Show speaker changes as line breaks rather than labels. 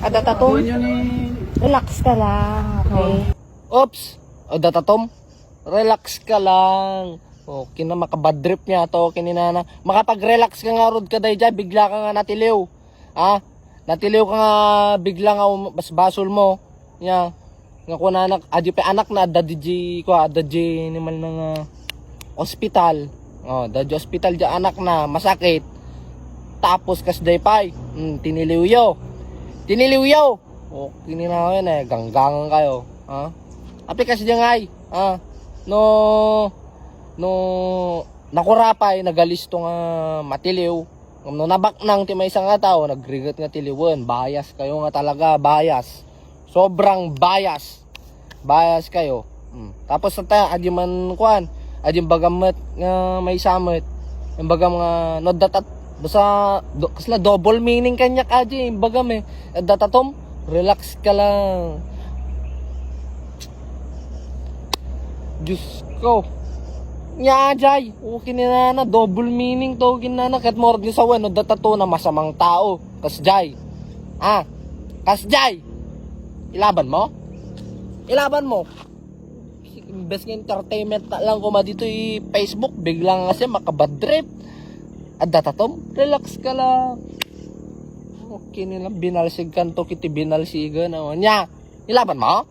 Adatatom.
Yun ni...
Relax ka lang, okay?
Oops! O datatom, relax ka lang. Okay na, makabadrip niya to, kininana. Makapag-relax ka nga rod ka day dyan, bigla ka nga natiliw. Ha? Natiliw ka nga, bigla nga basbasol mo. Nya. Nga ko na anak, adi pa anak na, dadji ko, dadji naman ng ospital. Dadji ospital dyan anak na, masakit. Tapos kasday pay, tiniliw yo. Okay na yun ganggangan kayo. Ha? Api kasi dyan ay, no nakurapay, nagalisto nga matiliw. No nabaknang ti may isang nga tao, nagrigat nga tiliwan. Bias kayo nga talaga, bias. Sobrang bias. Bias kayo. Tapos na adi man kuan, adi bagamat nga may samot. Yung bagam nga no datat basta kasla double meaning kanya kaji, bagam datatom, relax ka lang. Diyos ko. Nya jay, okay na double meaning to kinana kat more ni sawan no datato na masamang tao. Kasjay. Kasjay. Ilaban mo? Best nga entertainment na lang ko dito Facebook, biglang kasi makabadrip. At datatom, relax ka lang. Okay nila binalsig kanto kiti binalsigan. Nya, ilaban mo?